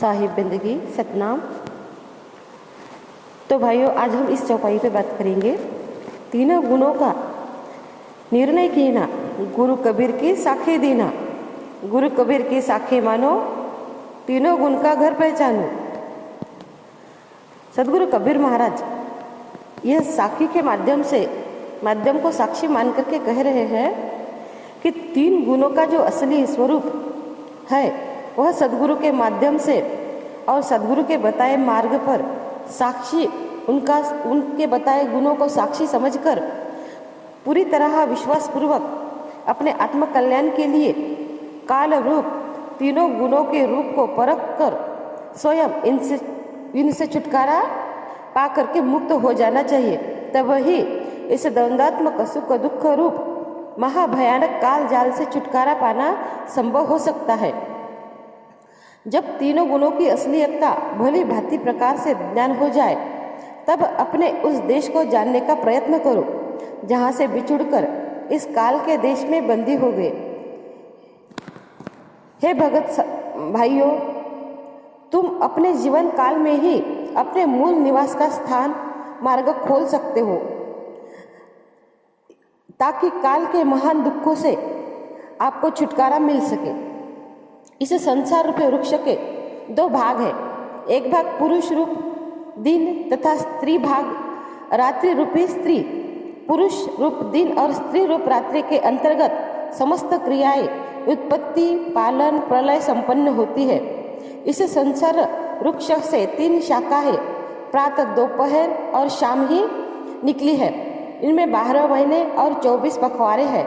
साहिब बंदगी सतनाम। तो भाइयों, आज हम इस चौपाई पे बात करेंगे तीनों गुणों का निर्णय कीना, गुरु कबीर की साखे देना। गुरु कबीर की साखे मानो, तीनों गुण का घर पहचानो। सदगुरु कबीर महाराज यह साखी के माध्यम को साक्षी मान करके कह रहे हैं कि तीन गुणों का जो असली स्वरूप है वह सदगुरु के माध्यम से और सदगुरु के बताए मार्ग पर साक्षी उनके बताए गुणों को साक्षी समझकर पूरी तरह विश्वासपूर्वक अपने आत्म कल्याण के लिए काल रूप तीनों गुणों के रूप को परख कर स्वयं इनसे छुटकारा पा करके मुक्त हो जाना चाहिए। तब ही इस द्वंद्वात्मक सुख दुख रूप महाभयानक काल जाल से छुटकारा पाना संभव हो सकता है। जब तीनों गुणों की असलियत का भली भांति प्रकार से ज्ञान हो जाए तब अपने उस देश को जानने का प्रयत्न करो जहाँ से बिछुड़कर इस काल के देश में बंदी हो गए। हे भगत भाइयों, तुम अपने जीवन काल में ही अपने मूल निवास का स्थान मार्ग खोल सकते हो ताकि काल के महान दुखों से आपको छुटकारा मिल सके। इस संसार रूपी वृक्ष के दो भाग हैं, एक भाग पुरुष रूप दिन तथा स्त्री भाग रात्रि रूपी स्त्री। पुरुष रूप दिन और स्त्री रूप रात्रि के अंतर्गत समस्त क्रियाएं उत्पत्ति पालन प्रलय संपन्न होती है। इस संसार वृक्ष से तीन शाखाएं प्रातः दोपहर और शाम ही निकली है। इनमें 12 महीने और 24 पखवाड़े हैं।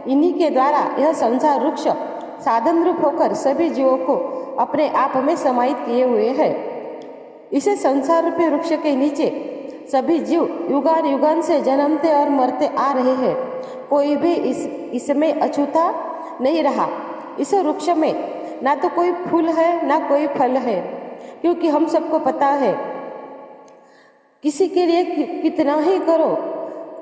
इन्हीं के द्वारा यह संसार वृक्ष साधन रूप होकर सभी जीवों को अपने आप में समाहित किए हुए है। इसे संसार रूपी वृक्ष के नीचे सभी जीव युगान युगान से जन्मते और मरते आ रहे हैं। कोई भी इसमें अछूता नहीं रहा। इस वृक्ष में ना तो कोई फूल है ना कोई फल है, क्योंकि हम सबको पता है किसी के लिए कितना ही करो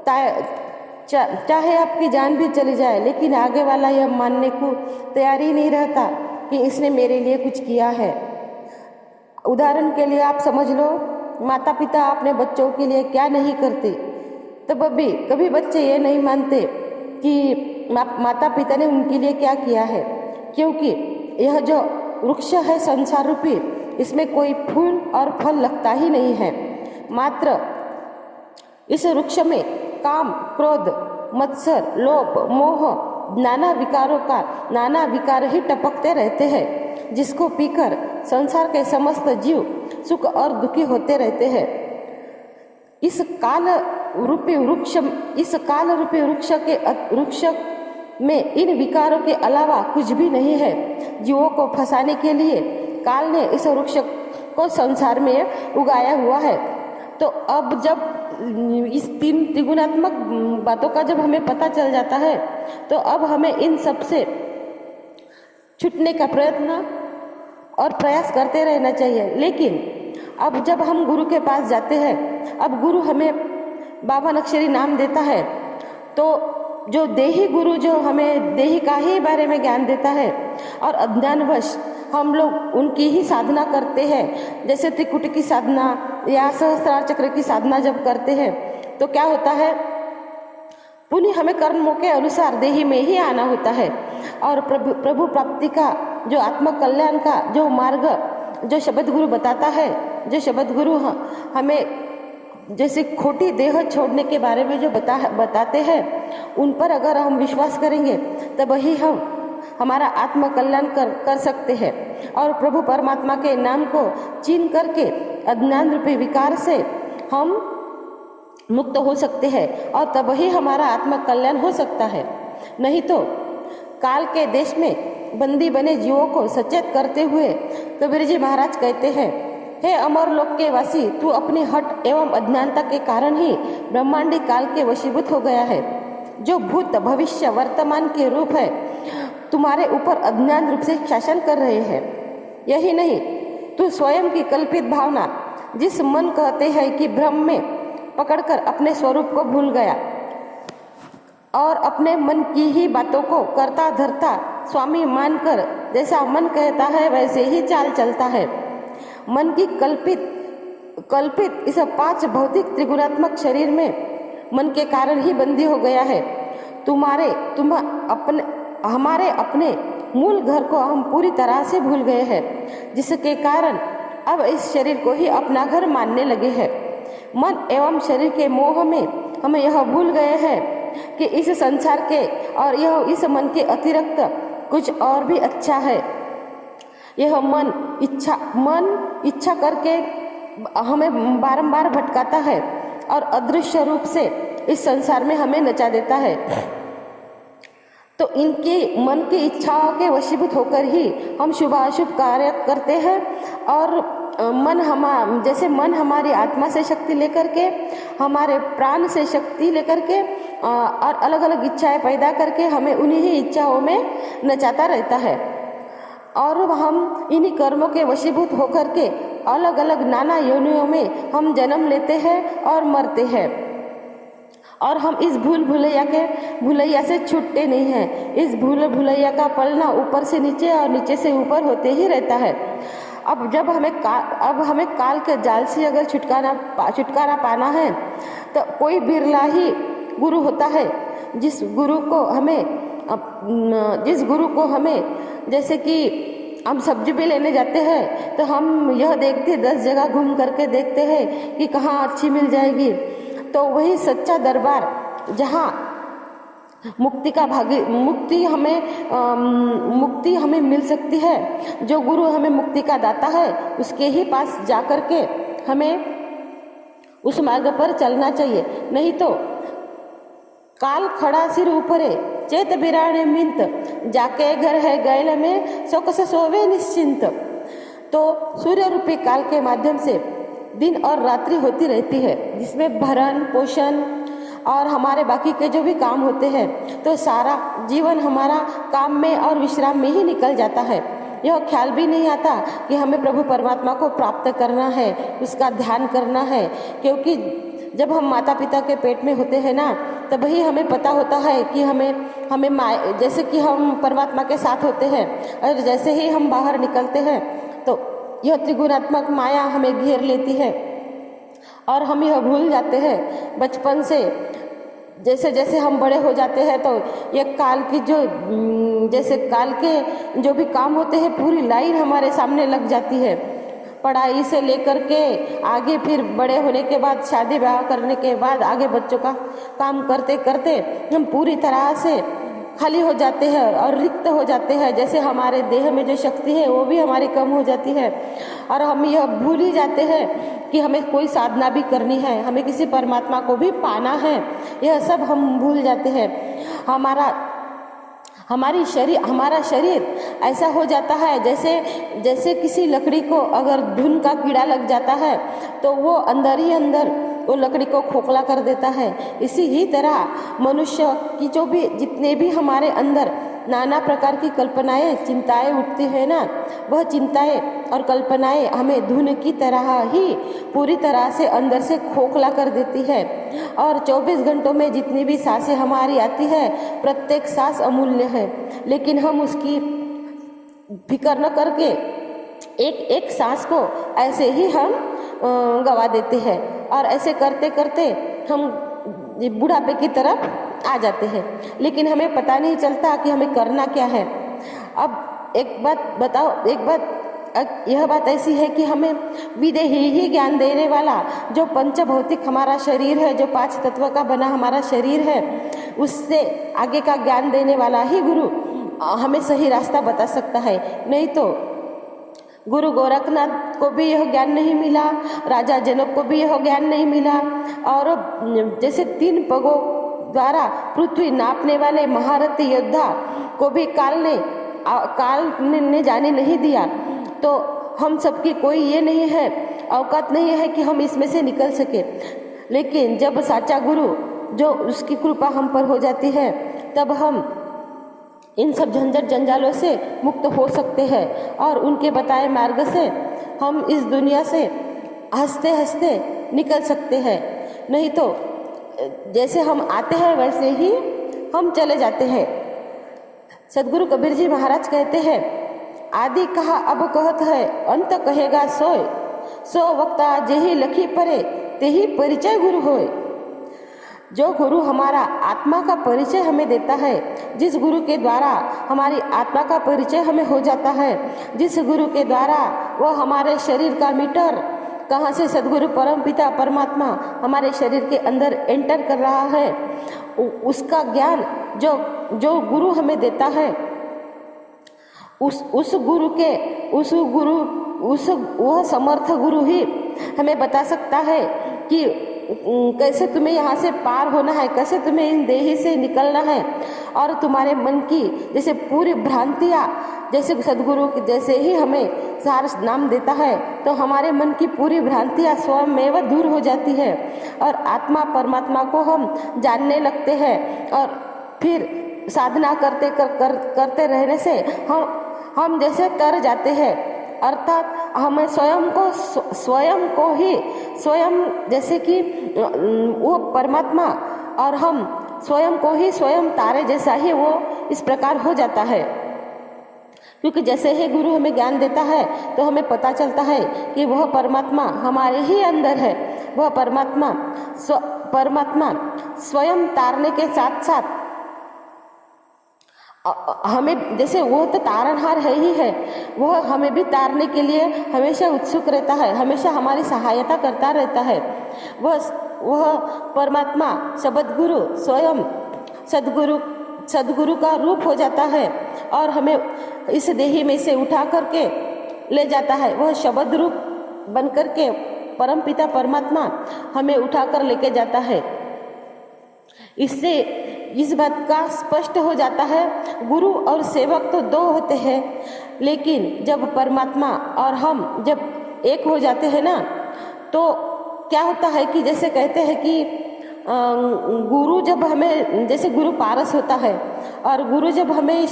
चाहे आपकी जान भी चली जाए, लेकिन आगे वाला यह मानने को तैयार ही नहीं रहता कि इसने मेरे लिए कुछ किया है। उदाहरण के लिए आप समझ लो, माता पिता अपने बच्चों के लिए क्या नहीं करते, तब भी कभी बच्चे ये नहीं मानते कि माता पिता ने उनके लिए क्या किया है, क्योंकि यह जो वृक्ष है संसार रूपी, इसमें कोई फूल और फल लगता ही नहीं है। मात्र इस वृक्ष में काम क्रोध मत्सर लोभ मोह नाना विकार ही टपकते रहते हैं, जिसको पीकर संसार के समस्त जीव सुख और दुखी होते रहते हैं। इस काल रूपी वृक्ष में इन विकारों के अलावा कुछ भी नहीं है। जीवों को फंसाने के लिए काल ने इस वृक्ष को संसार में उगाया हुआ है। तो अब जब इस तीन त्रिगुणात्मक बातों का जब हमें पता चल जाता है तो अब हमें इन सब से छूटने का प्रयत्न और प्रयास करते रहना चाहिए। लेकिन अब जब हम गुरु के पास जाते हैं, अब गुरु हमें बाबा नक्शरी नाम देता है, तो जो देही गुरु जो हमें देही का ही बारे में ज्ञान देता है और अज्ञानवश हम लोग उनकी ही साधना करते हैं, जैसे त्रिकुट की साधना या सहस्त्रार चक्र की साधना जब करते हैं तो क्या होता है, पुनः हमें कर्मों के अनुसार देही में ही आना होता है और प्रभु प्राप्ति का जो आत्म कल्याण का जो मार्ग जो शब्द गुरु बताता है, जो शब्द गुरु हमें जैसे खोटी देह छोड़ने के बारे में जो बताते हैं, उन पर अगर हम विश्वास करेंगे तब ही हम हमारा आत्म कल्याण कर सकते हैं और प्रभु परमात्मा के नाम को चीन करके अज्ञान रूपी विकार से हम मुक्त हो सकते हैं और तब ही हमारा आत्म कल्याण हो सकता है। नहीं तो काल के देश में बंदी बने जीवों को सचेत करते हुए कबीर जी महाराज कहते हैं, हे अमर लोक के वासी, तू अपनी हट एवं अज्ञानता के कारण ही ब्रह्मांडी काल के वशीभूत हो गया है। जो भूत भविष्य वर्तमान के रूप है तुम्हारे ऊपर अज्ञान रूप से शासन कर रहे हैं। यही नहीं, तू स्वयं की कल्पित भावना जिस मन कहते हैं कि भ्रम में पकड़कर अपने स्वरूप को भूल गया और अपने मन की ही बातों को करता धरता स्वामी मानकर जैसा मन कहता है वैसे ही चाल चलता है। मन की कल्पित इस 5 भौतिक त्रिगुणात्मक शरीर में मन के कारण ही बंदी हो गया है। हमारे अपने मूल घर को हम पूरी तरह से भूल गए हैं, जिसके कारण अब इस शरीर को ही अपना घर मानने लगे हैं। मन एवं शरीर के मोह में हम यह भूल गए हैं कि इस संसार के और यह इस मन के अतिरिक्त कुछ और भी अच्छा है। यह मन इच्छा करके हमें बारंबार भटकाता है और अदृश्य रूप से इस संसार में हमें नचा देता है। तो इनके मन की इच्छाओं के वशीभूत होकर ही हम शुभाशुभ कार्य करते हैं और जैसे मन हमारी आत्मा से शक्ति लेकर के, हमारे प्राण से शक्ति लेकर के और अलग अलग इच्छाएं पैदा करके हमें उन्हीं ही इच्छाओं में नचाता रहता है। और हम इन्हीं कर्मों के वशीभूत होकर के अलग अलग नाना योनियों में हम जन्म लेते हैं और मरते हैं। और हम इस भूलैया से छूटते नहीं हैं। इस भूलैया का पलना ऊपर से नीचे और नीचे से ऊपर होते ही रहता है। अब हमें काल के जाल से अगर छुटकारा पाना है तो कोई बिरला ही गुरु होता है, जिस गुरु को हमें जैसे कि हम सब्जी भी लेने जाते हैं तो हम यह देखते 10 जगह घूम करके देखते हैं कि कहाँ अच्छी मिल जाएगी। तो वही सच्चा दरबार जहाँ मुक्ति हमें मिल सकती है, जो गुरु हमें मुक्ति का दाता है, उसके ही पास जाकर के हमें उस मार्ग पर चलना चाहिए। नहीं तो काल खड़ा सिर ऊपरे चेत बिराने मिंत, जाके घर है गैल में सो कस सोवे निश्चिंत। तो सूर्य रूपी काल के माध्यम से दिन और रात्रि होती रहती है, जिसमें भरण पोषण और हमारे बाकी के जो भी काम होते हैं, तो सारा जीवन हमारा काम में और विश्राम में ही निकल जाता है। यह ख्याल भी नहीं आता कि हमें प्रभु परमात्मा को प्राप्त करना है, उसका ध्यान करना है। क्योंकि जब हम माता पिता के पेट में होते हैं ना, तब ही हमें पता होता है कि हमें जैसे कि हम परमात्मा के साथ होते हैं और जैसे ही हम बाहर निकलते हैं तो यह त्रिगुणात्मक माया हमें घेर लेती है और हम यह भूल जाते हैं बचपन से। जैसे जैसे हम बड़े हो जाते हैं तो ये काल के जो भी काम होते हैं, पूरी लाइन हमारे सामने लग जाती है। पढ़ाई से लेकर के आगे, फिर बड़े होने के बाद, शादी ब्याह करने के बाद, आगे बच्चों का काम करते करते हम पूरी तरह से खाली हो जाते हैं और रिक्त हो जाते हैं। जैसे हमारे देह में जो शक्ति है वो भी हमारी कम हो जाती है और हम यह भूल ही जाते हैं कि हमें कोई साधना भी करनी है, हमें किसी परमात्मा को भी पाना है। यह सब हम भूल जाते हैं। हमारा शरीर ऐसा हो जाता है जैसे किसी लकड़ी को अगर घुन का कीड़ा लग जाता है तो वो अंदर ही अंदर वो लकड़ी को खोखला कर देता है। इसी ही तरह मनुष्य की जितने भी हमारे अंदर नाना प्रकार की कल्पनाएं, चिंताएं उठती है ना, वह चिंताएं और कल्पनाएं हमें धुन की तरह ही पूरी तरह से अंदर से खोखला कर देती है। और 24 घंटों में जितनी भी सांसें हमारी आती है, प्रत्येक सांस अमूल्य है, लेकिन हम उसकी फिक्र न करके एक सांस को ऐसे ही हम गवा देते हैं और ऐसे करते करते हम बुढ़ापे की तरफ आ जाते हैं, लेकिन हमें पता नहीं चलता कि हमें करना क्या है। अब यह बात ऐसी है कि हमें विदेही ही ज्ञान देने वाला जो पंच भौतिक हमारा शरीर है, जो 5 तत्व का बना हमारा शरीर है, उससे आगे का ज्ञान देने वाला ही गुरु हमें सही रास्ता बता सकता है। नहीं तो गुरु गोरखनाथ को भी यह ज्ञान नहीं मिला, राजा जनक को भी यह ज्ञान नहीं मिला, और जैसे 3 पगों द्वारा पृथ्वी नापने वाले महारथी योद्धा को भी काल ने जाने नहीं दिया। तो हम सबकी कोई ये नहीं है, औकात नहीं है कि हम इसमें से निकल सके। लेकिन जब साचा गुरु जो उसकी कृपा हम पर हो जाती है, तब हम इन सब झंझट जंजालों से मुक्त हो सकते हैं और उनके बताए मार्ग से हम इस दुनिया से हंसते हंसते निकल सकते हैं। नहीं तो जैसे हम आते हैं वैसे ही हम चले जाते हैं। सदगुरु कबीर जी महाराज कहते हैं आदि कहा अब कहत है, अंत कहेगा सोय। सो वक्ता जेहि लखी परे, तेहि परिचय गुरु होय। जो गुरु हमारा आत्मा का परिचय हमें देता है, जिस गुरु के द्वारा हमारी आत्मा का परिचय हमें हो जाता है, जिस गुरु के द्वारा वो हमारे शरीर का मीटर कहाँ से सदगुरु परम पिता परमात्मा हमारे शरीर के अंदर एंटर कर रहा है, उसका ज्ञान जो गुरु हमें देता है, वह समर्थ गुरु ही हमें बता सकता है कि कैसे तुम्हें यहाँ से पार होना है, कैसे तुम्हें इन देही से निकलना है। और तुम्हारे मन की जैसे पूरी भ्रांतियाँ, जैसे सदगुरु जैसे ही हमें सार नाम देता है तो हमारे मन की पूरी भ्रांतियाँ स्वयं में दूर हो जाती है और आत्मा परमात्मा को हम जानने लगते हैं। और फिर साधना करते रहने से हम जैसे तर जाते हैं, अर्थात हमें स्वयं जैसे कि वो परमात्मा और हम स्वयं को ही स्वयं तारे जैसा ही वो इस प्रकार हो जाता है। क्योंकि जैसे ही गुरु हमें ज्ञान देता है तो हमें पता चलता है कि वह परमात्मा हमारे ही अंदर है। वह परमात्मा स्वयं तारने के साथ साथ हमें, जैसे वो तो तारनहार है ही है, वह हमें भी तारने के लिए हमेशा उत्सुक रहता है, हमेशा हमारी सहायता करता रहता है। वह परमात्मा शब्द गुरु स्वयं सदगुरु का रूप हो जाता है और हमें इस देही में से उठा करके ले जाता है। वह शब्द रूप बन करके परम पिता परमात्मा हमें उठाकर लेके जाता है। इससे इस बात का स्पष्ट हो जाता है, गुरु और सेवक तो दो होते हैं, लेकिन जब परमात्मा और हम जब एक हो जाते हैं ना, तो क्या होता है कि जैसे कहते हैं कि गुरु जब हमें, जैसे गुरु पारस होता है और गुरु जब हमें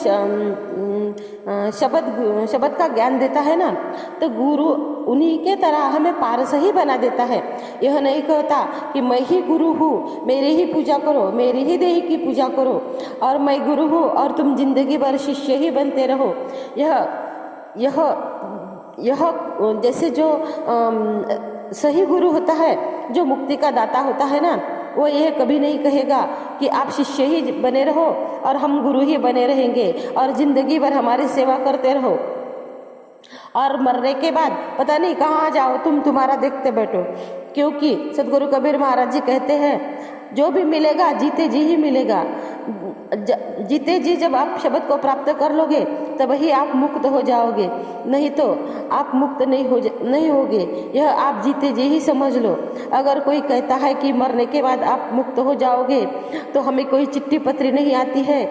शब्द का ज्ञान देता है ना, तो गुरु उन्हीं के तरह हमें पारस ही बना देता है। यह नहीं कहता कि मैं ही गुरु हूँ, मेरी ही पूजा करो, मेरी ही देही की पूजा करो, और मैं गुरु हूँ और तुम जिंदगी भर शिष्य ही बनते रहो। यह जैसे जो सही गुरु होता है, जो मुक्ति का दाता होता है ना, वो यह कभी नहीं कहेगा कि आप शिष्य ही बने रहो और हम गुरु ही बने रहेंगे और जिंदगी भर हमारी सेवा करते रहो और मरने के बाद पता नहीं कहाँ जाओ, तुम्हारा देखते बैठो। क्योंकि सदगुरु कबीर महाराज जी कहते हैं, जो भी मिलेगा जीते जी ही मिलेगा। जीते जी जब आप शब्द को प्राप्त कर लोगे तब ही आप मुक्त हो जाओगे, नहीं तो आप मुक्त नहीं होगे। यह आप जीते जी ही समझ लो। अगर कोई कहता है कि मरने के बाद आप मुक्त हो जाओगे, तो हमें कोई चिट्ठी पत्री नहीं आती है।